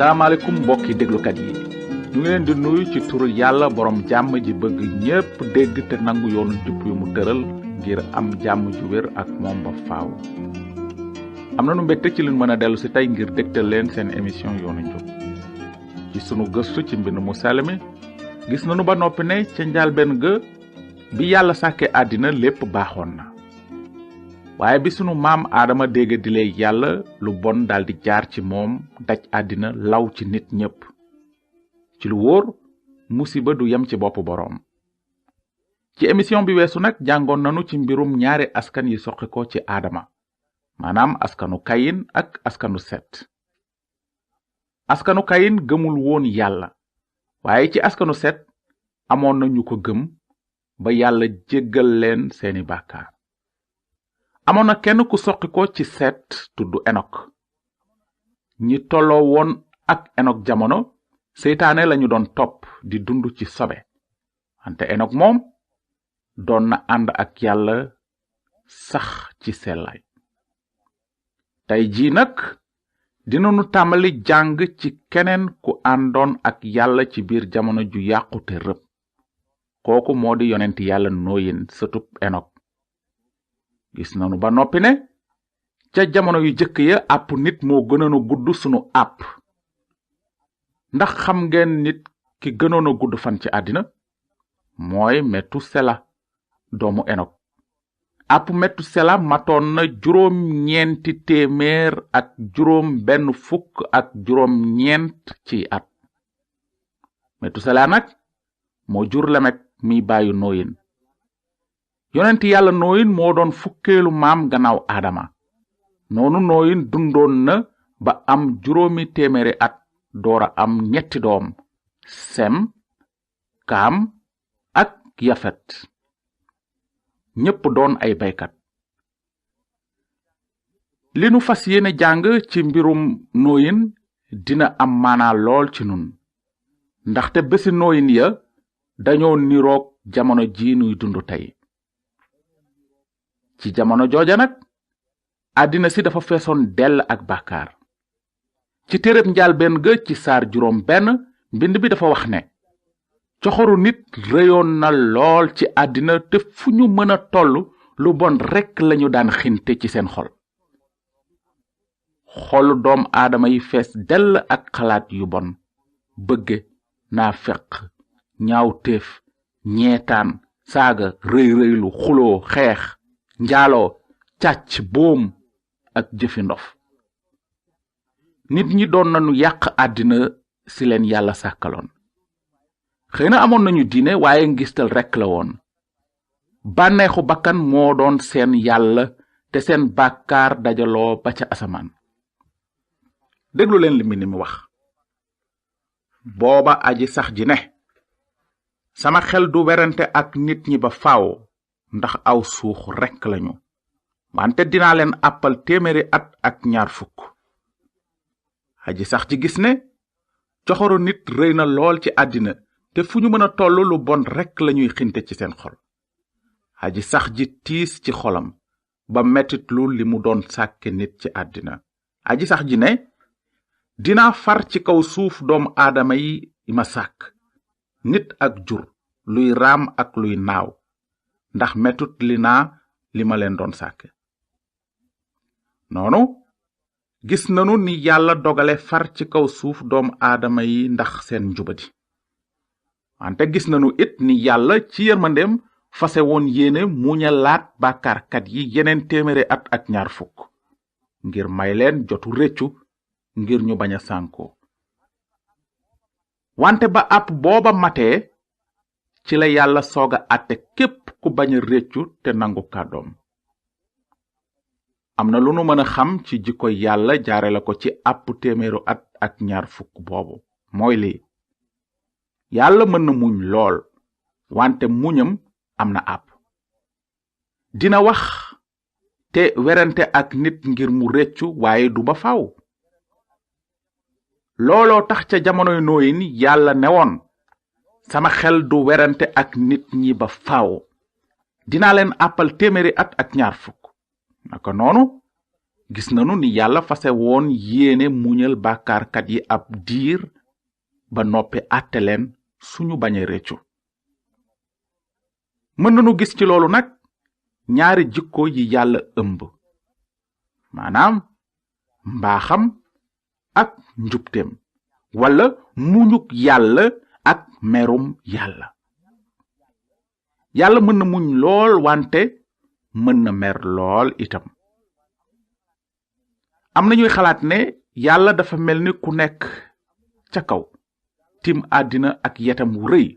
salaamaaleykum mbokki déglukat yi ñu ngi leen di nuyu ci turu yàlla borom jàmm ji bëgg ñépp dégg te nangu yoonu jub yu mu tëral ngir am jàmm ju wér ak moom ba faaw. am na nu mbégte ci leen mën a dellu si tey ngir dégtal leen seen émission yoonu njub ci sunu gëstu ci mbind mu sell mi gis nanu ba noppi ne ca njàlbéen ga bi yàlla sàkke àddina lépp baaxoon na waaye bi sunu maam aadama dégg dile yàlla lu bon daldi jaar ci moom daj àddina law ci nit ñépp ci lu wóor musiba du yem ci bopp boroom. ci émission bi weesu nag jàngoon nanu ci mbirum ñaari askan yi soqi ko ci aadama maanaam askanu kayin ak askanu set. askanu kayin gëmul woon yàlla waaye ci askanu set amoon na ñu ko gëm ba yàlla jéggal leen seeni bàkkaar. amoon na kenn ku soqi ko ci set tudd enok ñi tolloo woon ak enok jamono seytaane lañu doon topp di dund ci sobe wante enok moom doon na ànd ak yàlla sax ci sellaay. tey jii nag dinanu tàmbali jàng ci keneen ku àndoon ak yàlla ci biir jamono ju yàqu te rëb kooku moo di yonent yàlla nooyin sëtub enok. gis nanu ba noppi ne ca jamono yu jëkk ya àpp nit moo gënoon a gudd sunu àpp. ndax xam ngeen nit ki gënoon a gudd fan ci àddina mooy metusela doomu enok. àpp metusela matoon na 900 ak juróom benn fukk ak juróom ñeent ci at. metusela nag moo jur lemek mi bàyyu nooyin. yonent yàlla nooyin moo doon fukkeelu maam gannaaw aadama noonu nooyin dundoon na ba am 800 at doora am ñetti doom sem kaam ak yafet ñépp doon ay baykat. li nu fas yéene jàng ci mbirum nooyin dina am maanaa lool ci nun ndaxte bési nooyin ya dañoo niroog jamono ji nuy dund tey. ci jamono jooja nag àddina si dafa feesoon dell ak bàkkaar. ci téereb njàlbéen ga ci saar 6 mbind bi dafa wax ne coxoru nit rëyoon na lool ci àddina te fu ñu mën a toll lu bon rekk lañu daan xinte ci seen xol. xolu doom aadama yi fees dell ak xalaat yu bon bëgge naafeq ñaaw téef ñeetaan saaga rëy rëylu xuloo xeex njaaloo càcc boom ak jëfi ndof. nit ñi doon nañu yàq àddina si leen yàlla sàkkaloon. xëy na amoon nañu diine waaye ngistal rekk la woon. bànneexu bakkan moo doon seen yàlla te seen bàkkaar dajaloo ba ca asamaan. déglu leen li mbind mi wax. booba aji sax ji ne sama xel du werante ak nit ñi ba faaw ndax aw suux rekk lañu wante dinaa leen àppal 100 at ak 20. aji sax ci gis ne coxoru nit rëy na lool ci àddina te fu ñu mën a toll lu bon rekk lañuy xinte ci seen xol. aji sax ji tiis ci xolam ba mettitlu li mu doon sàkke nit ci àddina. aji sax ji ne dinaa far ci kaw suuf doomu aadama yi ma sàkk nit ak jur luy raam ak luy naaw ndax metut li naa li ma leen doon sàkke. noonu gis nanu ni yàlla dogale far ci kaw suuf doomu aadama yi ndax seen njubadi wante gis nanu it ni yàlla ci yërmandeem fase woon yéene muñalaat bàkkaarkat yi yeneen 100 at ak 20 ngir may leen jotu réccu ngir ñu bañ a sànkoo. wante ba àpp booba matee ci la yàlla sooga àtte képp ku bañ a réccu te nangu kàddoom. am na lu nu mën a xam ci jikko yàlla jaare la ko ci àpp 100 at ak 20 boobu mooy lii. yàlla mën na muñ lool wante muñam am na àpp. dina wax te werante ak nit ngir mu réccu waaye du ba faaw. looloo tax ca jamonoy nooyin yàlla newoon sama xel du werante ak nit ñi ba faaw dinaa leen àppal 100 at ak 20. naka noonu gis nanu ni yàlla fase woon yéene muñal bàkkaarkat yi ab diir ba noppi àtte leen suñu bañe réccu. mën nanu gis ci loolu nag ñaari jikko yi yàlla ëmb, maanaam mbaaxam ak njubteem, wala muñuk yàlla ak merum yàlla. yàlla mën na muñ lool wante mën na mer lool itam. am na ñuy xalaat ne yàlla dafa mel ni ku nekk ca kaw tim àddina ak yetam wu rëy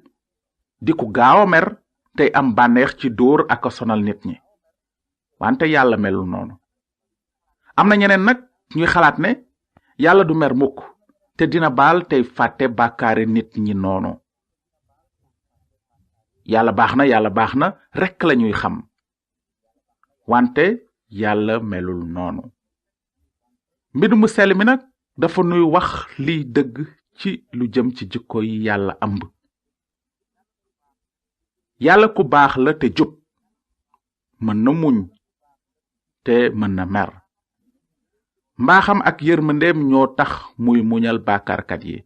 di ku gaaw a mer tey am bànneex ci dóor ak a sonal nit ñi, wante yàlla melul noonu. am na ñeneen nag ñuy xalaat ne yàlla du mer mukk te dina baal tey fàtte bàkkaari nit ñi noonu. yàlla baax na rekk lañuy xam, wante yàlla melul noonu. mbind mu sell mi nag dafa nuy wax liy dëgg ci lu jëm ci jikko yi yàlla ëmb. yàlla ku baax la te jub, mën na muñ te mën na mer. mbaaxam ak yërmandeem ñoo tax muy muñal bàkkaarkat yi,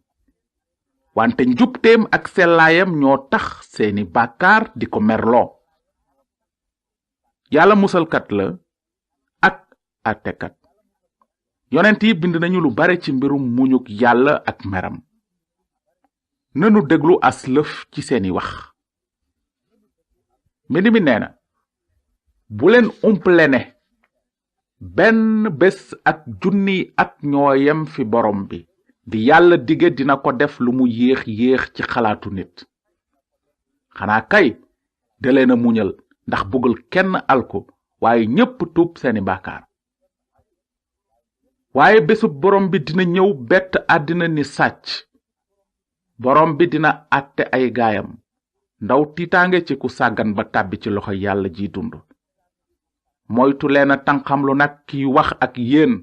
wante njubteem ak sellaayam ñoo tax seeni bàkkaar di ko merloo. yàlla musalkat la ak àttekat. yonent yi bind nañu lu bare ci mbirum muñuk yàlla ak meram. nanu déglu as lëf ci seeni wax. mbind mi nee na, bu leen umple ne benn bés ak junniy at ñooyem fi borom bi di yàlla dige dina ko def lu mu yéex ci xalaatu nit. xanaa kay da leen a muñal ndax bëggul kenn alko, waaye ñépp tuub seeni bàkkaar. waaye bésub borom bi dina ñëw bett àddina ni sàcc. borom bi dina àtte ay gaayam, ndaw tiitaange ci ku sàggan ba tàbbi ci loxo yàlla ji dund. moytu leen a tànqamlu nag kiy wax ak yéen,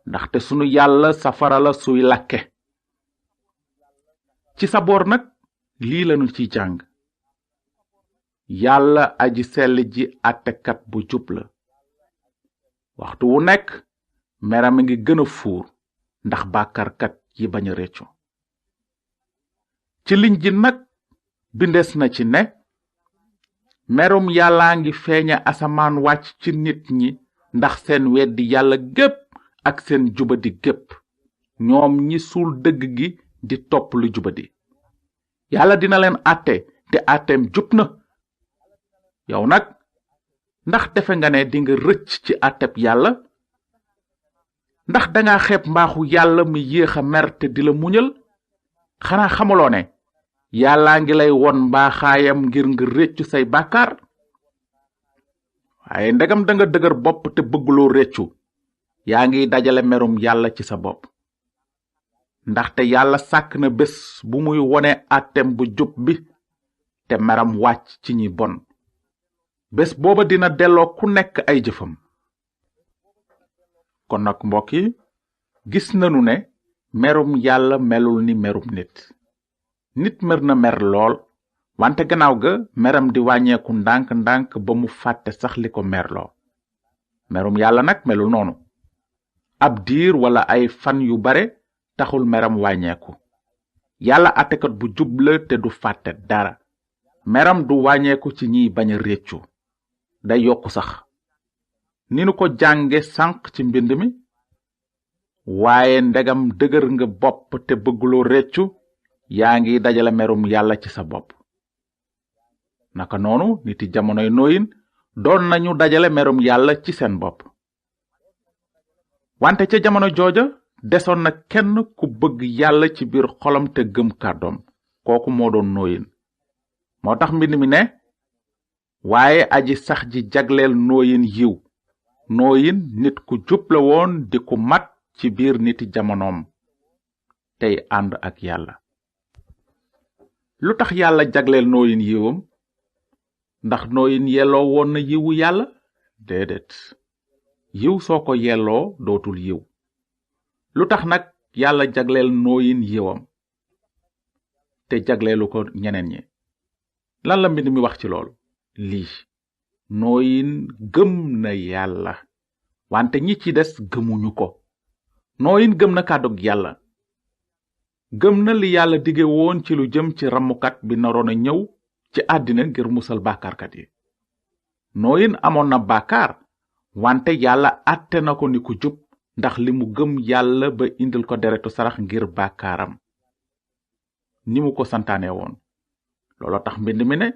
ndaxte sunu yàlla safara la suy lakke. ci saboor nag lii lanu ci jàng. yàlla aji sell ji àttekat bu jub la. waxtu wu nekk meram a ngi gën a fuur ndax bàkkaarkat yi bañ a réccu. ci liñ ji nag bindees na ci ne merum yàllaa ngi feeña asamaan wàcc ci nit ñi ndax seen weddi yàlla gépp ak seen jubadi gépp, ñoom ñi suul dëgg gi di topp lu jubadi. yàlla dina leen àtte te àtteem jub na. yow nag ndax defe nga ne dinga rëcc ci àtteb yàlla? ndax danga xeeb mbaaxu yàlla mi yéex a mer te di la muñal? xanaa xamuloo ne yàllaa ngi lay won mbaaxaayam ngir nga réccu say bàkkaar? waaye ndegam danga dëgër bopp te bëgguloo réccu, yaa ngi dajale merum yàlla ci sa bopp. ndaxte yàlla sàkk na bés bu muy wone àtteem bu jub bi te meram wàcc ci ñi bon. bés booba dina delloo ku nekk ay jëfam. kon nag mbokk yi, gis nanu ne merum yàlla melul ni merum nit. nit mer na mer lool, wante gannaaw ga meram di wàññeeku ndànk-ndànk ba mu fàtte sax li ko merloo. merum yàlla nag melul noonu. ab diir wala ay fan yu bare taxul meram wàññeeku. yàlla àttekat bu jub la te du fàtte dara. meram du wàññeeku ci ñiy bañ a réccu, day yokku sax. ni nu ko jànge sànq ci mbind mi, waaye ndegam dëgër nga bopp te bëgguloo réccu, yaa ngi dajale merum yàlla ci sa bopp. naka noonu niti jamonoy nooyin doon nañu dajale merum yàlla ci seen bopp. wante ca jamono jooja desoon na kenn ku bëgg yàlla ci biir xolam te gëm kàddoom, kooku moo doon nooyin. moo tax mbind mi ne, waaye aji sax ji jagleel nooyin yiw. nooyin nit ku jub la woon di ku mat ci biir niti jamonoom tey ànd ak yàlla. lu tax yàlla jagleel nooyin yiwam? ndax nooyin yelloo woon na yiwu yàlla? déedéet. yiw soo ko yelloo dootul yiw. lu tax nag yàlla jagleel nooyin yiwam te jagleelu ko ñeneen ñi? lan la mbind mi wax ci loolu? lii: nooyin gëm na yàlla, wante ñi ci des gëmuñu ko. Nooyin gëm na kàddug yàlla. gëm na li yàlla dige woon ci lu jëm ci rammukat bi naroon a ñëw ci àddina ngir musal bàkkaarkat yi. Nooyin amoon na bàkkaar, wante yàlla àtte na ko ni ku jub ndax li mu gëm yàlla ba indil ko deretu sarax ngir bàkkaaram ni mu ko santaane woon. looloo tax mbind mi ne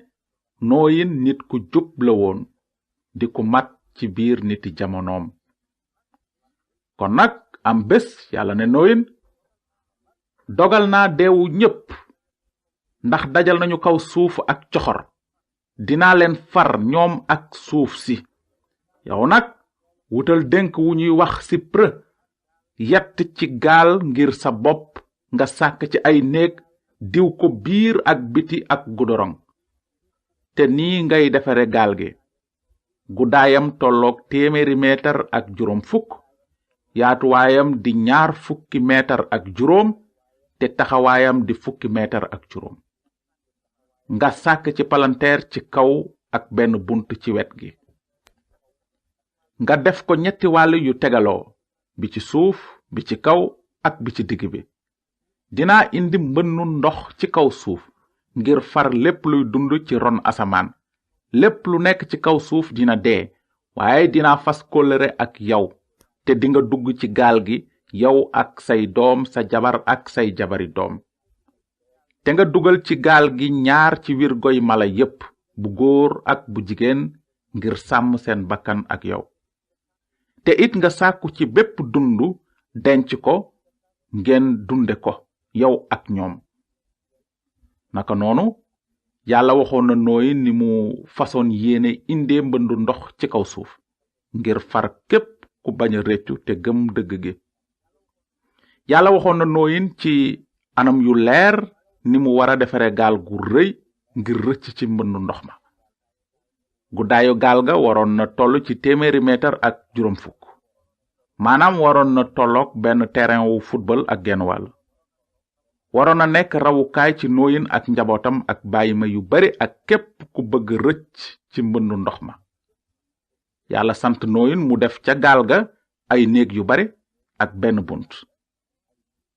Nooyin nit ku jub la woon, di ku mat ci biir niti jamonoom. kon nag am bés yàlla ne Nooyin, dogal naa deewu ñépp ndax dajal nañu kaw suuf ak coxor. dinaa leen far ñoom ak suuf si. yow nag wutal dénk wu ñuy wax sipre, yett ci gaal ngir sa bopp, nga sàkk ci ay néeg, diw ko biir ak biti ak gudorong. te nii ngay defare gaal gi: guddaayam tolloog 100 meetar ak juróom fukk, yaatuwaayam di 20 meetar ak juróom, te taxawaayam di 10 meetar ak juróom. nga sàkk ci palanteer ci kaw ak benn bunt ci wet gi. nga def ko 3 wàll yu tegaloo, bi ci suuf, bi ci kaw ak bi ci digg bi. dinaa indi mbënnu ndox ci kaw suuf ngir far lépp luy dund ci ron asamaan. lépp lu nekk ci kaw suuf dina dee, waaye dinaa fas kóllëre ak yow, te dinga dugg ci gaal gi, yow ak say doom, sa jabar ak say jabari doom. te nga dugal ci gaal gi 2 ci wirgoy mala yépp, bu góor ak bu jigéen, ngir sàmm seen bakkan ak yow. te it nga sàkku ci bépp dundu denc ko, ngeen dunde ko, yow ak ñoom. naka noonu yàlla waxoon na Nooyin ni mu façon yéene indee mbëndu ndox ci kaw suuf, ngir far képp ku bañ a réccu te gëm dëgg gi. yàlla waxoon na Nooyin ci anam yu leer ni mu war a defare gaal gu rëy ngir rëcc ci mbëndu ndox ma. guddaayu gaal ga waroon na toll ci 100 meetar ak juróom fukk, maanaam waroon na tolloog benn terrain wu football ak genn wàll. waroon na nekk rawukaay ci Nooyin ak njabootam ak bàyyima yu bari ak képp ku bëgg rëcc ci mbëndu ndox ma. yàlla sant Nooyin mu def ca gaal ga ay néeg yu bari ak benn bunt.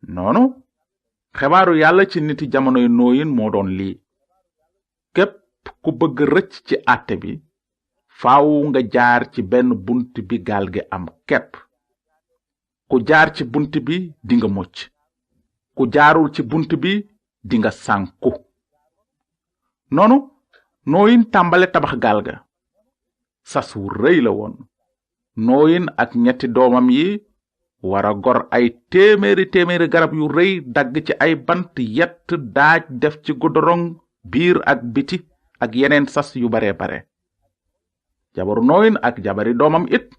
noonu xebaaru yàlla ci niti jamonoy Nooyin moo doon lii: képp ku bëgg rëcc ci àtte bi, faaw nga jaar ci benn bunt bi gaal gi am képp. ku jaar ci bunt bi dinga mucc, ku jaarul ci bunt bi dinga sànku. noonu Nooyin tàmbale tabax gaal ga. sas wu rëy la woon. Nooyin ak 3 doomam yi wara gor ay téeméeri garab yu rëy, dagg ci ay bant, yett, daaj, def ci godorong biir ak biti, ak yeneen sas yu bare bare. jabaru Nooyin ak jabari doomam it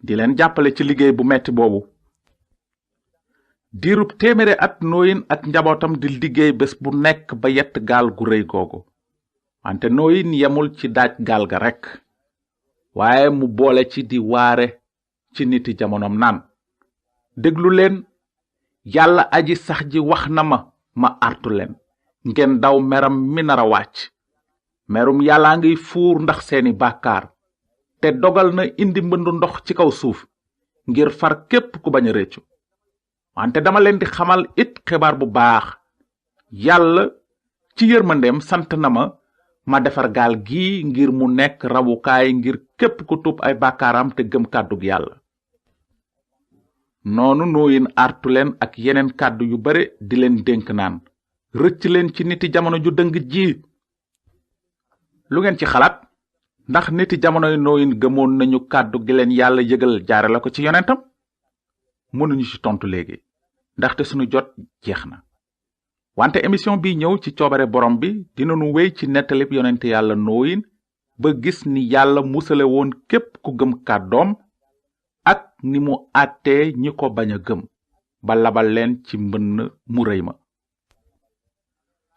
di leen jàppale ci liggéey bu metti boobu. diirub 100 at Nooyin ak njabootam di liggéey bés bu nekk ba yett gaal gu rëy googu. wante Nooyin yemul ci daaj gaal ga rekk, waaye mu boole ci di waare ci niti jamonoom naan: déglu leen, yàlla aji sax ji wax na ma artu leen, ngeen daw meram mi nara wàcc. merum yàllaa ngiy fuur ndax seeni bàkkaar, te dogal na indi mbëndu ndox ci kaw suuf ngir far képp ku bañ a réccu. wante dama leen di xamal it xibaar bu baax: yàlla ci yërmandeem sant na ma defar gaal gi ngir mu nekk rawukaay ngir képp ku tuub ay bàkkaaram te gëm kàddug yàlla. noonu Nooyin artu leen ak yeneen kàddu yu bare, di leen dénk naan: rëcc leen ci niti jamono ju dëng ji. lu ngeen ci xalaat? ndax niti jamonoy Nooyin gëmoon nañu kàddu gi leen yàlla yëgal jaare la ko ci yonentam? mënuñu ci tontu léegi, ndaxte sunu jot jeex na. wante émission bi ñëw ci coobare borom bi dinañu wéy ci nettalib yonent yàlla Nooyin ba gis ni yàlla musale woon képp ku gëm kàddoom, ak ni mu àttee ñi ko bañ a gëm ba labal leen ci mbënn mu rëy ma.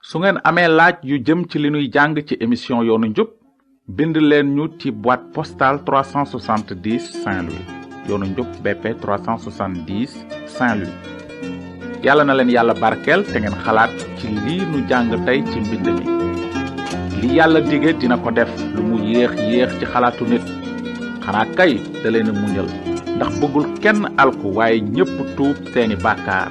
su ngeen amee laaj yu jëm ci li nuy jàng ci émission yoonu njub, bind leen ñu ci boîte postale 370 Saint-Louis, yoonu njub BP 370 Saint-Louis. yàlla na leen yàlla barkeel te ngeen xalaat ci lii nu jàng tey ci mbind mi. li yàlla dige dina ko def, lu mu yéex ci xalaatu nit. xanaa kay da leen muñal, ndax bëggul kenn alku waaye ñépp tuub seeni bàkkaar